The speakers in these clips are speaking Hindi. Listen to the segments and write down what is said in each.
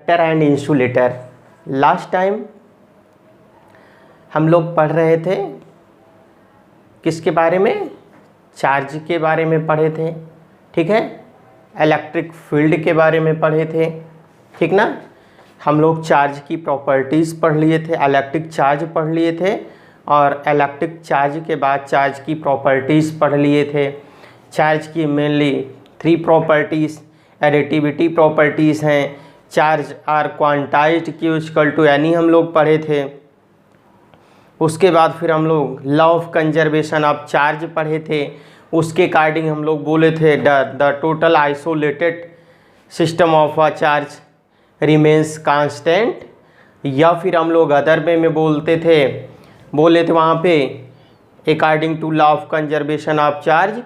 And insulator. लास्ट टाइम हम लोग पढ़ रहे थे किसके बारे में? चार्ज के बारे में पढ़े थे, ठीक है। इलेक्ट्रिक फील्ड के बारे में पढ़े थे, ठीक ना। हम लोग चार्ज की प्रॉपर्टीज़ पढ़ लिए थे, इलेक्ट्रिक चार्ज पढ़ लिए थे और इलेक्ट्रिक चार्ज के बाद चार्ज की प्रॉपर्टीज़ पढ़ लिए थे। चार्ज की मेनली 3 प्रॉपर्टीज़ एडिटिविटी प्रॉपर्टीज़ हैं। Charge are quantized Q equal to any हम लोग पढ़े थे। उसके बाद फिर हम लोग law of conservation of charge पढ़े थे। उसके अकॉर्डिंग हम लोग बोले थे the total isolated system of a charge remains constant, या फिर हम लोग अदर वे में बोले थे वहाँ पे according to law of conservation of charge,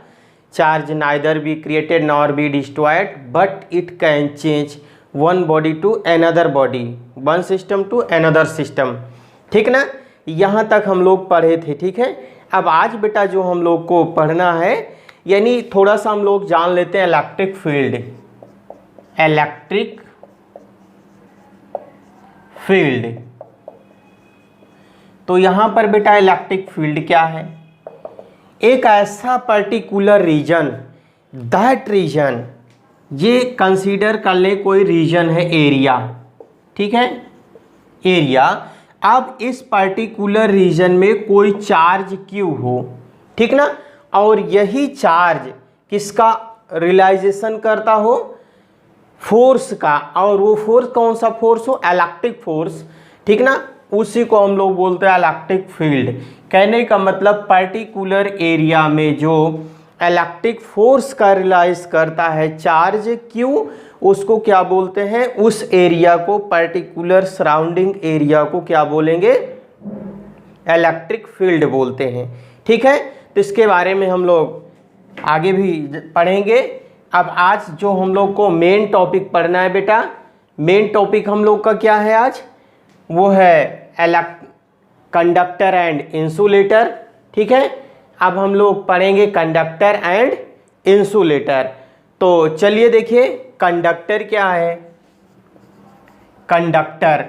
charge neither be created nor be destroyed but it can change one body to another body, one system to another system, ठीक ना। यहाँ तक हम लोग पढ़े थे, ठीक है। अब आज बेटा जो हम लोग को पढ़ना है, यानी थोड़ा सा हम लोग जान लेते हैं इलेक्ट्रिक फील्ड। इलेक्ट्रिक फील्ड, तो यहाँ पर बेटा इलेक्ट्रिक फील्ड क्या है? एक ऐसा पर्टिकुलर रीजन, दैट रीजन, ये कंसीडर कर ले कोई रीजन है, एरिया, ठीक है, एरिया। अब इस पर्टिकुलर रीजन में कोई चार्ज Q हो, ठीक ना, और यही चार्ज किसका रियलाइजेशन करता हो? फोर्स का। और वो फोर्स कौन सा फोर्स हो? इलेक्ट्रिक फोर्स, ठीक ना। उसी को हम लोग बोलते हैं इलेक्ट्रिक फील्ड। कहने का मतलब पर्टिकुलर एरिया में जो इलेक्ट्रिक फोर्स का रियलाइज करता है चार्ज Q, उसको क्या बोलते हैं? उस एरिया को, पर्टिकुलर सराउंडिंग एरिया को क्या बोलेंगे? इलेक्ट्रिक फील्ड बोलते हैं, ठीक है। तो इसके बारे में हम लोग आगे भी पढ़ेंगे। अब आज जो हम लोग को मेन टॉपिक पढ़ना है बेटा, मेन टॉपिक हम लोग का क्या है आज? वो है कंडक्टर एंड इंसुलेटर, ठीक है। अब हम लोग पढ़ेंगे कंडक्टर एंड इंसुलेटर। तो चलिए देखिए कंडक्टर क्या है। कंडक्टर,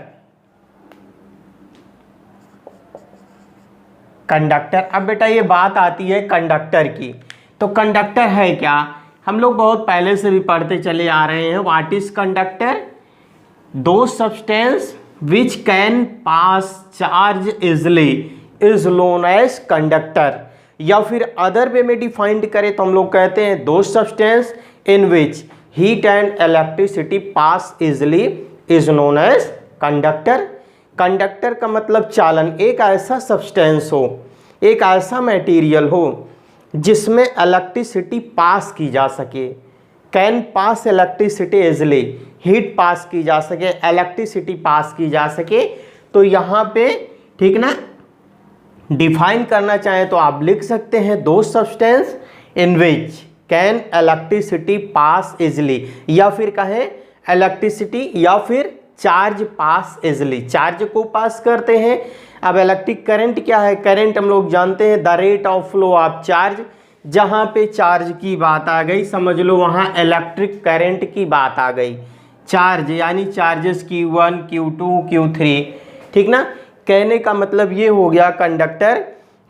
अब बेटा ये बात आती है कंडक्टर की। तो कंडक्टर है क्या? हम लोग बहुत पहले से भी पढ़ते चले आ रहे हैं। What is conductor? The substance which can pass charge easily is known as conductor. या फिर अदर वे में डिफाइंड करें तो हम लोग कहते हैं दो substance in which heat and electricity pass easily is known as conductor. Conductor का मतलब चालन। एक ऐसा सब्सटेंस हो, एक ऐसा मटेरियल हो जिसमें इलेक्ट्रिसिटी पास की जा सके। Can pass electricity easily, heat pass की जा सके, इलेक्ट्रिसिटी पास की जा सके। तो यहाँ पे ठीक ना, डिफाइन करना चाहें तो आप लिख सकते हैं दो substance in which can electricity pass easily, या फिर कहें इलेक्ट्रिसिटी या फिर चार्ज पास इजली, चार्ज को पास करते हैं। अब इलेक्ट्रिक करंट क्या है? करंट हम लोग जानते हैं the rate of flow of charge. जहाँ पे चार्ज की बात आ गई समझ लो वहाँ इलेक्ट्रिक करंट की बात आ गई। चार्ज यानी चार्जेस Q1, Q2, Q3, ठीक ना। कहने का मतलब ये हो गया कंडक्टर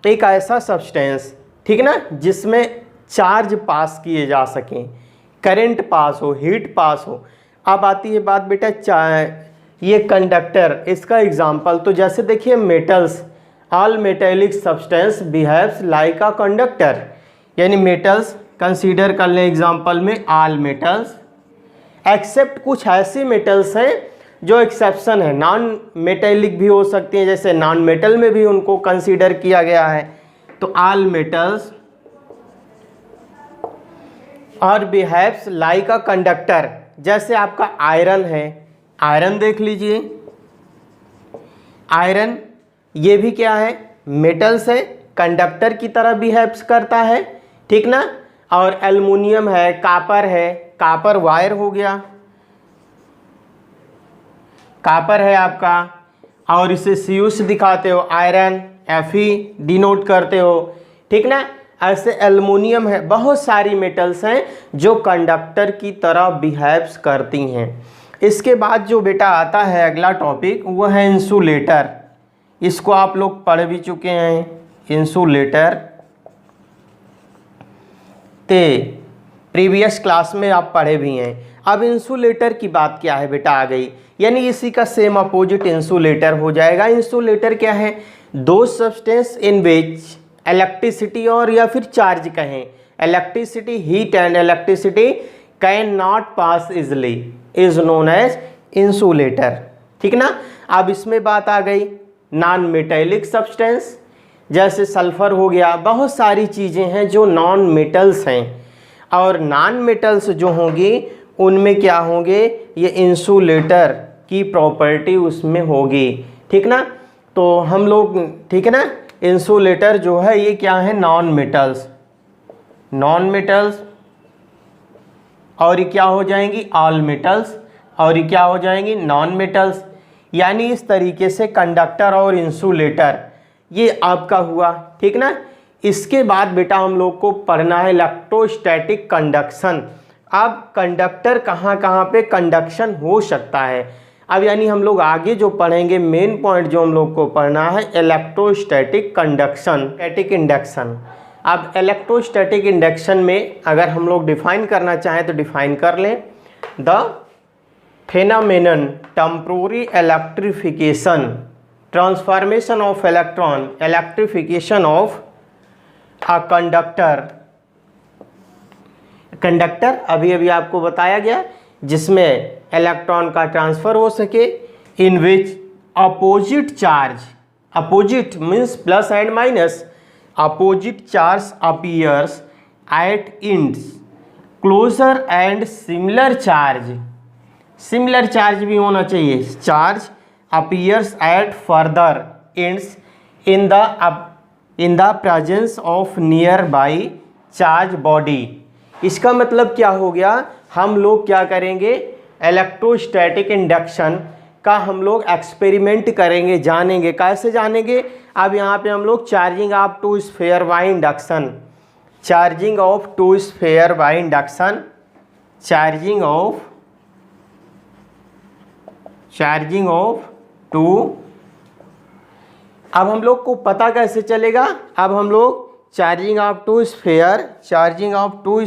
एक ऐसा सब्सटेंस, ठीक ना, जिसमें चार्ज पास किए जा सकें, करंट पास हो, हीट पास हो। अब आती है बात बेटा ये कंडक्टर, इसका एग्जांपल तो जैसे देखिए metals, all metallic substance behaves like a conductor. यानी मेटल्स कंसीडर कर लें एग्जांपल में ऑल मेटल्स, एक्सेप्ट कुछ ऐसे मेटल्स हैं जो एक्सेप्शन है, नॉन मेटेलिक भी हो सकती हैं, जैसे नॉन मेटल में भी उनको कंसीडर किया गया है। तो ऑल मेटल्स और बिहेव्स लाइक अ कंडक्टर। जैसे आपका आयरन है, आयरन देख लीजिए, आयरन ये भी क्या है? मेटल्स है, कंडक्टर की तरह बिहेव्स करता है, ठीक ना। और एल्युमिनियम है, कापर है, कापर वायर हो गया, कापर है आपका, और इसे Cu से दिखाते हो, आयरन Fe डिनोट करते हो, ठीक ना। ऐसे एल्युमिनियम है, बहुत सारी मेटल्स हैं जो कंडक्टर की तरह बिहेव्स करती हैं। इसके बाद जो बेटा आता है अगला टॉपिक वो है इंसुलेटर। इसको आप लोग पढ़ भी चुके हैं, इंसुलेटर ते प्रीवियस क्लास में आप पढ़े भी हैं। अब इंसुलेटर की बात क्या है बेटा आ गई, यानी इसी का सेम अपोजिट इंसुलेटर हो जाएगा। इंसुलेटर क्या है, दो सब्सटेंस इन विच इलेक्ट्रिसिटी और या फिर चार्ज कहें, electricity heat and electricity can not pass easily is known as insulator. ठीक ना। अब इसमें बात आ गई नॉन मेटेलिक सब्सटेंस, जैसे सल्फर हो गया, बहुत सारी चीज़ें हैं जो नॉन मेटल्स हैं, और नॉन मेटल्स जो होंगी उनमें क्या होंगे, ये इंसुलेटर की प्रॉपर्टी उसमें होगी। ठीक ना। तो हम लोग, ठीक है ना, इंसुलेटर जो है ये क्या है, नॉन मेटल्स, नॉन मेटल्स, और ये क्या हो जाएंगी, ऑल मेटल्स, और ये क्या हो जाएंगी, नॉन मेटल्स। यानी इस तरीके से कंडक्टर और इंसुलेटर ये आपका हुआ। ठीक ना। इसके बाद बेटा हम लोग को पढ़ना है इलेक्ट्रोस्टैटिक कंडक्शन। अब कंडक्टर कहाँ कहाँ पे कंडक्शन हो सकता है, अब यानी हम लोग आगे जो पढ़ेंगे मेन पॉइंट जो हम लोग को पढ़ना है इलेक्ट्रोस्टैटिक कंडक्शन, स्टैटिक इंडक्शन। अब इलेक्ट्रोस्टैटिक इंडक्शन में अगर हम लोग डिफाइन करना चाहें तो डिफाइन कर लें, the phenomenon temporary electrification, transformation of electron, electrification of a conductor. Conductor अभी अभी आपको बताया गया, जिसमें इलेक्ट्रॉन का ट्रांसफर हो सके, in which opposite charge, opposite means plus and minus, opposite charge appears at ends, closer end similar charge, similar charge भी होना चाहिए, charge appears at further ends in the presence of nearby charge body. इसका मतलब क्या हो गया, हम लोग क्या करेंगे, इलेक्ट्रोस्टैटिक इंडक्शन का हम लोग एक्सपेरिमेंट करेंगे, जानेंगे। कैसे जानेंगे, अब यहाँ पे हम लोग charging of two sphere by induction, charging of two sphere by induction, charging of two. अब हम लोग को पता कैसे चलेगा, अब हम लोग charging of two sphere, charging of two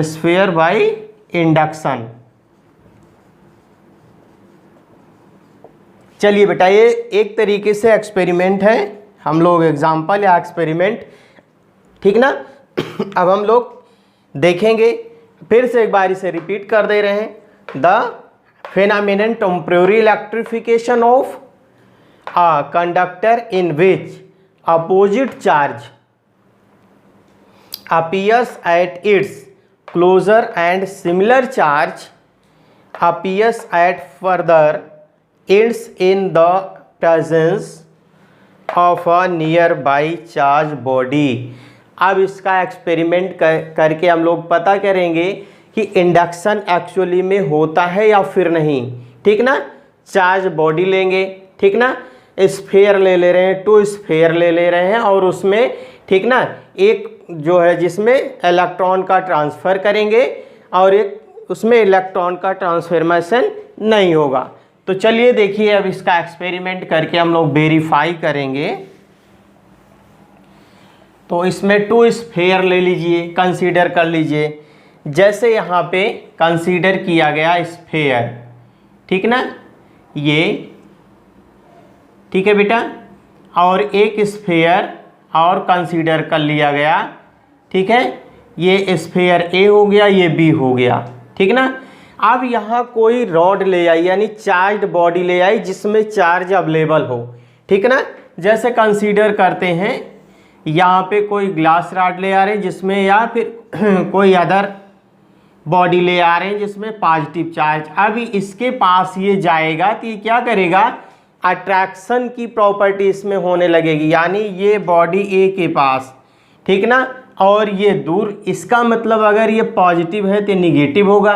sphere by induction. चलिए बेटा ये एक तरीके से एक्सपेरिमेंट है, हम लोग एग्जाम्पल या एक्सपेरिमेंट, ठीक ना। अब हम लोग देखेंगे, फिर से एक बार इसे रिपीट कर दे रहे हैं, the phenomenon temporary electrification of a conductor in which opposite charge appears at its closer and similar charge appears at further ends in the presence of a nearby charge body। अब इसका एक्सपेरिमेंट करके हम लोग पता करेंगे कि इंडक्शन एक्चुअली में होता है या फिर नहीं। ठीक ना। चार्ज बॉडी लेंगे, ठीक ना, स्फीयर ले रहे हैं, टू स्फीयर ले रहे हैं, और उसमें ठीक ना एक जो है जिसमें इलेक्ट्रॉन का ट्रांसफ़र करेंगे और एक उसमें इलेक्ट्रॉन का ट्रांसफॉर्मेशन नहीं होगा। तो चलिए देखिए अब इसका एक्सपेरिमेंट करके हम लोग वेरीफाई करेंगे। तो इसमें टू स्फीयर ले लीजिए, कंसीडर कर लीजिए, जैसे यहाँ पे कंसीडर किया गया स्फीयर, ठीक ना, ये ठीक है बेटा, और एक स्फीयर और कंसीडर कर लिया गया। ठीक है, ये स्फीयर ए हो गया, ये बी हो गया। ठीक ना। अब यहाँ कोई रॉड ले आई, यानी चार्ज्ड बॉडी ले आई जिसमें चार्ज अवेलेबल हो। ठीक ना। जैसे कंसीडर करते हैं, यहाँ पे कोई ग्लास रॉड ले आ रहे हैं जिसमें, या फिर कोई अदर बॉडी ले आ रहे हैं जिसमें पॉजिटिव चार्ज। अब इसके पास ये जाएगा तो ये क्या करेगा, अट्रैक्शन की प्रॉपर्टी इसमें होने लगेगी, यानी ये बॉडी ए के पास, ठीक ना, और ये दूर। इसका मतलब अगर ये पॉजिटिव है तो निगेटिव होगा,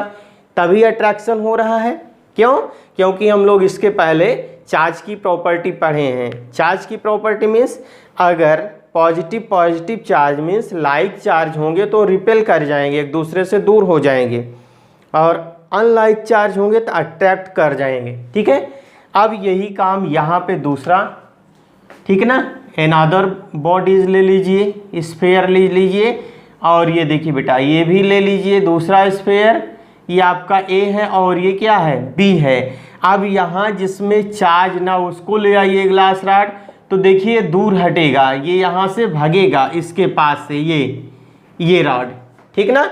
तभी अट्रैक्शन हो रहा है। क्यों? क्योंकि हम लोग इसके पहले चार्ज की प्रॉपर्टी पढ़े हैं। चार्ज की प्रॉपर्टी मीन्स अगर positive positive charge means like charge होंगे तो रिपेल कर जाएंगे, एक दूसरे से दूर हो जाएंगे, और अनलाइक चार्ज होंगे तो अट्रैक्ट कर जाएंगे। ठीक है, अब यही काम यहाँ पे दूसरा, ठीक है ना, अनदर बॉडीज ले लीजिए, स्फेयर ले लीजिए, और ये देखिए बेटा ये भी ले लीजिए दूसरा स्फेयर, ये आपका ए है और ये क्या है बी है। अब यहाँ जिसमें चार्ज ना उसको ले आइए ग्लास रॉड, तो देखिए दूर हटेगा, ये यहाँ से भागेगा इसके पास से ये रॉड, ठीक ना।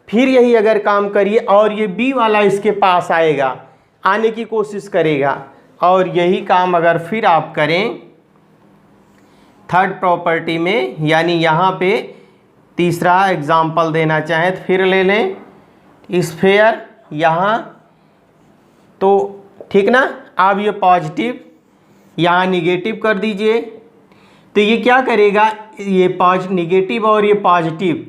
फिर यही अगर काम करिए और ये बी वाला इसके पास आएगा, आने की कोशिश करेगा, और यही काम अगर फिर आप करें थर्ड प्रॉपर्टी में, यानी यहाँ पे तीसरा एग्जाम्पल देना चाहें तो फिर ले लें स्फेयर यहाँ, तो ठीक ना। अब ये पॉजिटिव यहाँ निगेटिव कर दीजिए, तो ये क्या करेगा, ये निगेटिव और ये पॉजिटिव,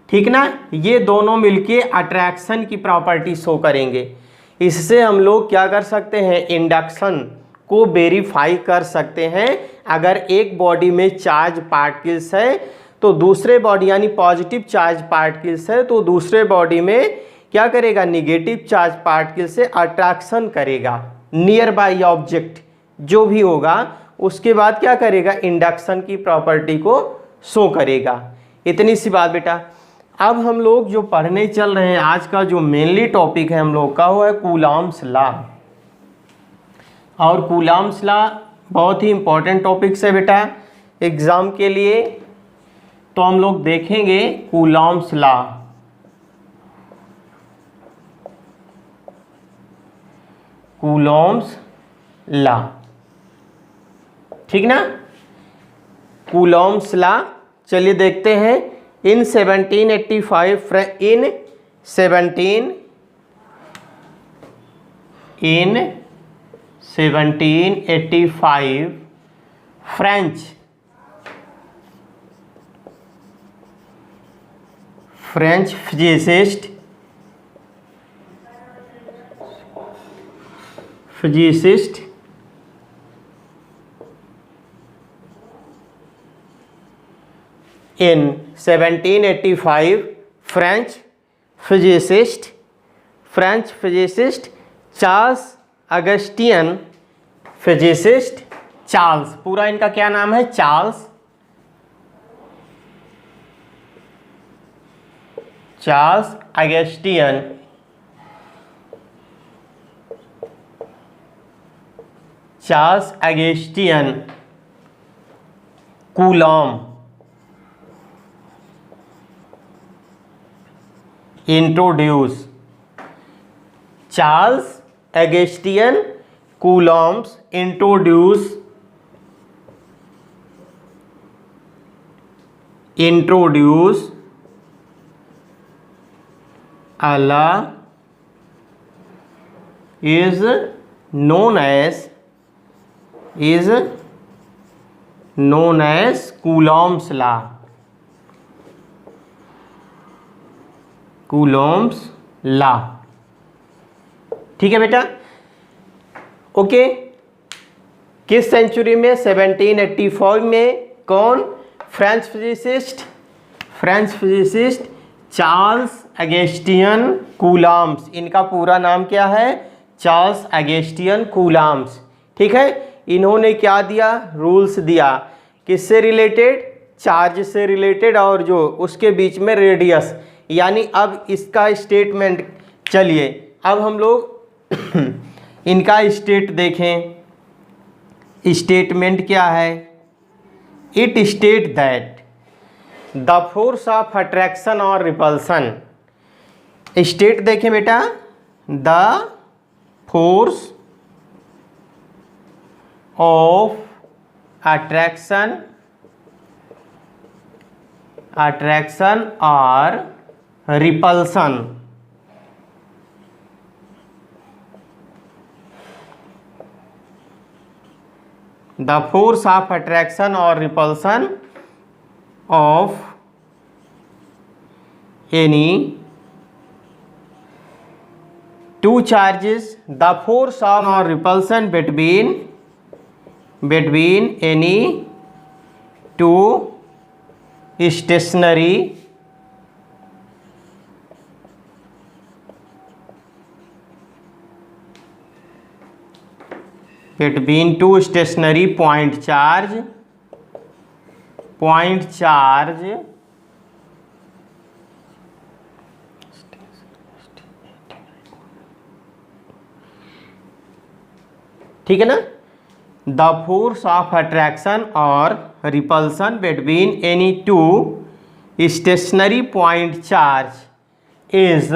ठीक ना, ये दोनों मिलके अट्रैक्शन की प्रॉपर्टी शो करेंगे। इससे हम लोग क्या कर सकते हैं, इंडक्शन को वेरीफाई कर सकते हैं। अगर एक बॉडी में चार्ज पार्टिकल्स है तो दूसरे बॉडी यानी पॉजिटिव चार्ज पार्टिकल्स है तो दूसरे बॉडी में क्या करेगा, निगेटिव चार्ज पार्टिकल से अट्रैक्शन करेगा, नियर बाई ऑब्जेक्ट जो भी होगा उसके बाद क्या करेगा, इंडक्शन की प्रॉपर्टी को शो करेगा। इतनी सी बात बेटा। अब हम लोग जो पढ़ने चल रहे हैं, आज का जो मेनली टॉपिक है हम लोग का वो है कूलॉम्स लॉ, और कूलॉम्स लॉ बहुत ही इम्पोर्टेंट टॉपिक्स है बेटा एग्ज़ाम के लिए। तो हम लोग देखेंगे कूलॉम्स लॉ। कूलॉम्स लॉ, ठीक ना, कूलॉम्स लॉ। चलिए देखते हैं। In 1785 French physicist in 1785 French physicist Charles Augustin physicist, Charles पूरा इनका क्या नाम है, Charles Augustin Coulomb introduce, Charles Augustin Coulomb's introduce a law is known as Coulomb's law। Coulomb's law, ठीक है बेटा। ओके, किस सेंचुरी में, 1785 में। कौन, French physicist Charles Augustin Coulomb's, इनका पूरा नाम क्या है, चार्ल्स अगस्टियन कूलॉम्स, ठीक है। इन्होंने क्या दिया, रूल्स दिया, किससे रिलेटेड, चार्ज से रिलेटेड, और जो उसके बीच में रेडियस, यानी अब इसका स्टेटमेंट। चलिए अब हम लोग इनका स्टेट देखें। स्टेटमेंट क्या है, it state that the force of attraction और रिपल्सन। स्टेट देखें बेटा, द फोर्स ऑफ अट्रैक्शन और repulsion, the force of attraction और repulsion of any two charges, the force of और repulsion between any two stationary between two stationary point charge ठीक है ना, द फोर्स ऑफ अट्रैक्शन और repulsion between any two stationary point charge is,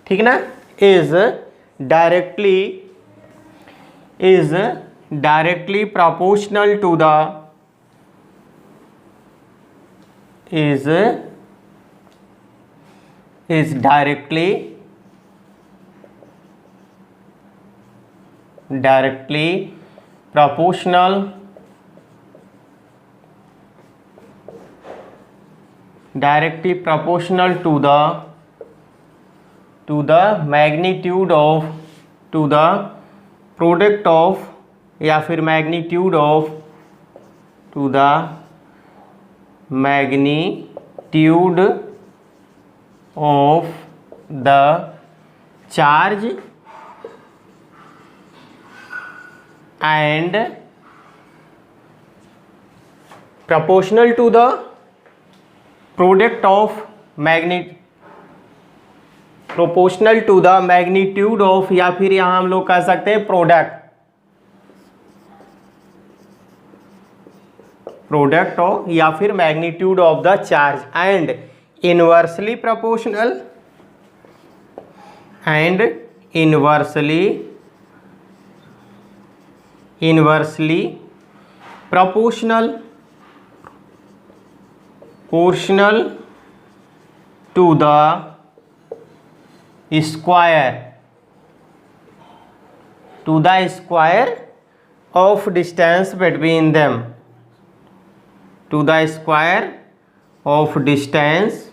ठीक है ना, is directly proportional to the is directly proportional to the magnitude of product of या फिर magnitude of to the magnitude of the charge and proportional to the product of proportional to the magnitude of, या फिर यहां हम लोग कह सकते हैं प्रोडक्ट ऑफ या फिर magnitude of the charge and inversely proportional proportional to the square of distance between them, to the square of distance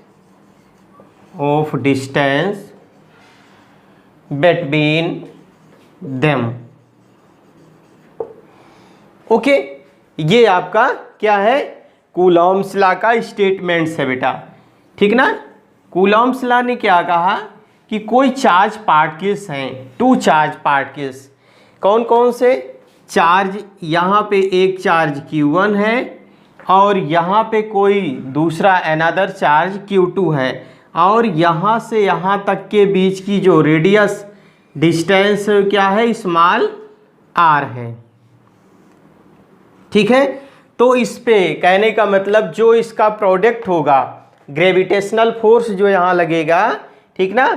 between them। Okay, ये आपका क्या है, कूलॉम्स लॉ का स्टेटमेंट्स है बेटा, ठीक ना। कूलॉम्स लॉ ने क्या कहा कि कोई चार्ज पार्टिकल्स हैं, टू चार्ज पार्टिकल्स, कौन कौन से चार्ज, यहाँ पे एक चार्ज Q1 है और यहाँ पे कोई दूसरा अनदर चार्ज Q2 है, और यहाँ से यहाँ तक के बीच की जो रेडियस डिस्टेंस क्या है, स्मॉल r है, ठीक है। तो इस पे कहने का मतलब जो इसका प्रोडक्ट होगा, ग्रेविटेशनल फोर्स जो यहाँ लगेगा, ठीक ना,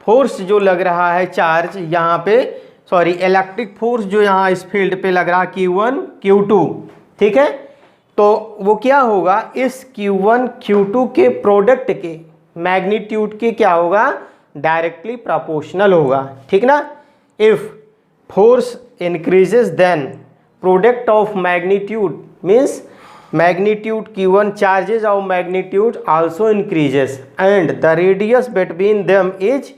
फोर्स जो लग रहा है चार्ज यहाँ पे, सॉरी इलेक्ट्रिक फोर्स जो यहाँ इस फील्ड पे लग रहा है Q1 Q2, ठीक है, तो वो क्या होगा, इस Q1 Q2 के प्रोडक्ट के मैग्नीट्यूड के क्या होगा, डायरेक्टली प्रोपोर्शनल होगा, ठीक ना। If force increases then product of magnitude means magnitude Q1 charges of magnitude also increases and the radius between them is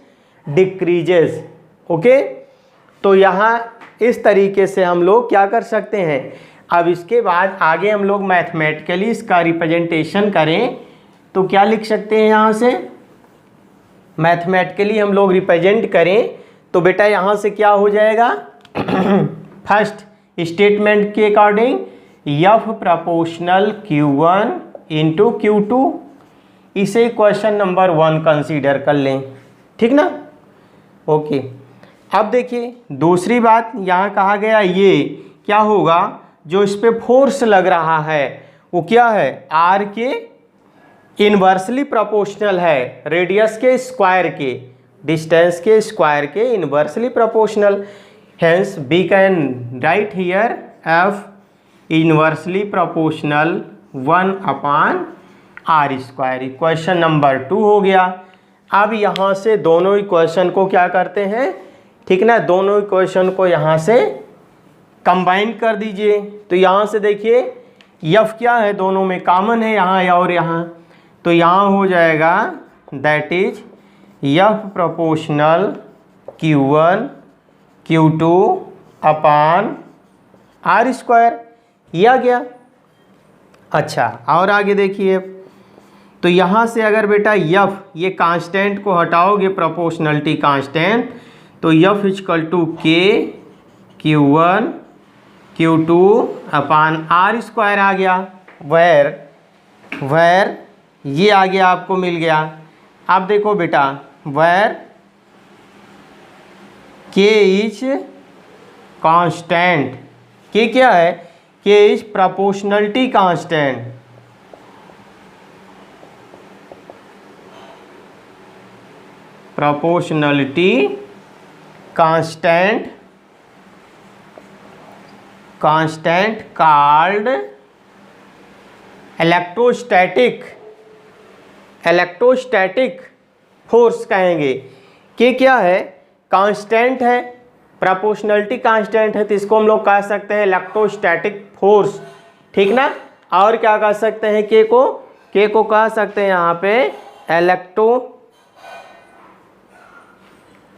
decreases। Okay, तो यहाँ इस तरीके से हम लोग क्या कर सकते हैं। अब इसके बाद आगे हम लोग मैथमेटिकली इसका रिप्रेजेंटेशन करें तो क्या लिख सकते हैं, यहाँ से मैथमेटिकली हम लोग रिप्रेजेंट करें तो बेटा यहाँ से क्या हो जाएगा, फर्स्ट स्टेटमेंट के according F proportional Q1 into Q2, इसे क्वेश्चन नंबर 1 कंसीडर कर लें, ठीक ना। ओके, अब देखिए दूसरी बात यहाँ कहा गया, ये क्या होगा, जो इस पे फोर्स लग रहा है वो क्या है, R के इन्वर्सली प्रोपोर्शनल है, रेडियस के स्क्वायर के, डिस्टेंस के स्क्वायर के inversely proportional, hence we can write here F inversely proportional 1/r²। Equation number 2 हो गया। अब यहाँ से दोनों इक्वेशन को क्या करते हैं, ठीक ना, दोनों इक्वेशन को यहाँ से कंबाइन कर दीजिए। तो यहाँ से देखिए F क्या है, दोनों में कॉमन है, यहाँ और यहाँ, तो यहाँ हो जाएगा that is F proportional Q1 Q2/r², ये आ गया। अच्छा, और आगे देखिए, तो यहाँ से अगर बेटा यफ ये कांस्टेंट को हटाओगे प्रोपोर्शनलिटी कांस्टेंट, तो यफ इक्वल टू के Q1 Q2 upon r square आ गया। वेर ये आ गया, आपको मिल गया। अब देखो बेटा, वेर के इज कांस्टेंट, के क्या है, के is proportionality constant, proportionality constant called electrostatic force कहेंगे। के क्या है, कांस्टेंट है, प्रोपोर्शनलिटी कांस्टेंट है, तो इसको हम लोग कह सकते हैं इलेक्ट्रोस्टैटिक फोर्स, ठीक ना। और क्या कह सकते हैं, के को कह सकते हैं यहाँ पे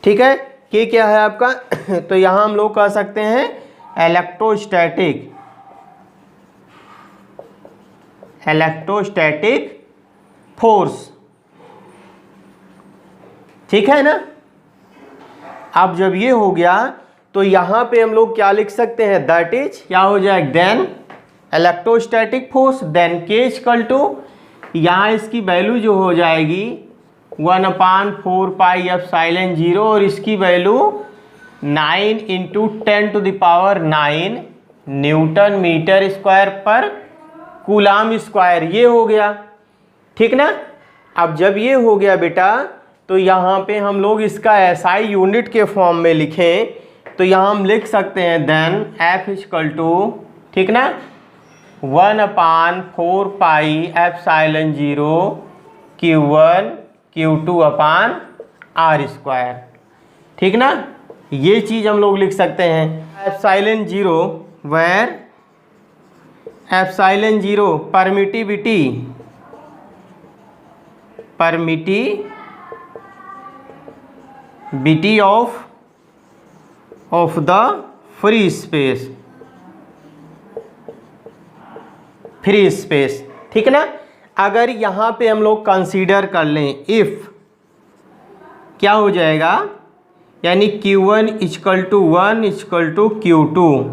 ठीक है। के क्या है आपका तो यहाँ हम लोग कह सकते हैं इलेक्ट्रोस्टैटिक फोर्स, ठीक है ना। अब जब ये हो गया तो यहाँ पे हम लोग क्या लिख सकते हैं, दैट इज क्या हो जाएगा, देन इलेक्ट्रोस्टैटिक फोर्स, देन के इक्वल टू, यहाँ इसकी वैल्यू जो हो जाएगी 1/4 पाई एप्सिलॉन 0 और इसकी वैल्यू 9 × 10⁹ न्यूटन मीटर स्क्वायर पर कूलाम स्क्वायर, ये हो गया, ठीक ना। अब जब ये हो गया बेटा, तो यहाँ पे हम लोग इसका एसआई यूनिट के फॉर्म में लिखें, तो यहाँ हम लिख सकते हैं देन एफ इक्वल टू, ठीक ना, 1/4 pi epsilon 0 Q1 Q2 upon r square, ठीक ना। ये चीज़ हम लोग लिख सकते हैं। Epsilon 0 where epsilon 0 permittivity of the free space, ठीक ना। अगर यहाँ पे हम लोग कंसीडर कर लें, इफ क्या हो जाएगा, यानी Q1 equal to 1 equal to Q2,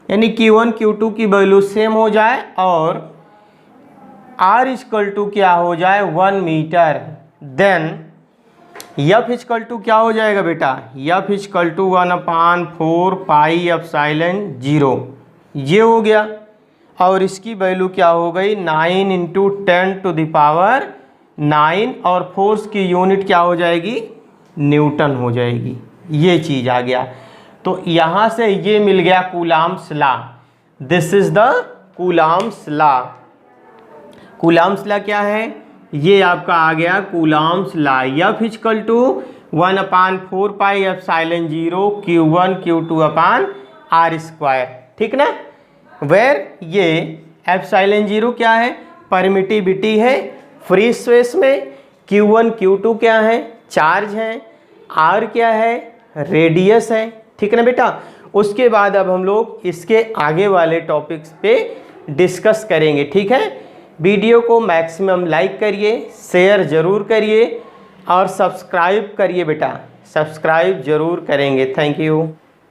यानी Q1 Q2 की वैल्यू सेम हो जाए और R इक्वल टू क्या हो जाए 1 metre, then F equal to क्या हो जाएगा बेटा, F equal to 1/4 pi epsilon 0, ये हो गया। और इसकी वैल्यू क्या हो गई 9 × 10⁹ और फोर्स की यूनिट क्या हो जाएगी, न्यूटन हो जाएगी, ये चीज़ आ गया। तो यहाँ से ये मिल गया Coulomb's law, this is the Coulomb's law. Coulomb's law क्या है, ये आपका आ गया Coulomb's law. F equal to 1/4 pi epsilon 0 Q1 Q2 upon r square, ठीक ना। वेर ये एप्सिलॉन 0 क्या है, परमिटिविटी है फ्री स्पेस में, Q1 Q2 क्या है, चार्ज है, R क्या है, रेडियस है, ठीक ना बेटा। उसके बाद अब हम लोग इसके आगे वाले टॉपिक्स पे डिस्कस करेंगे, ठीक है। वीडियो को मैक्सिमम लाइक करिए, शेयर ज़रूर करिए और सब्सक्राइब करिए बेटा, सब्सक्राइब ज़रूर करेंगे। Thank you.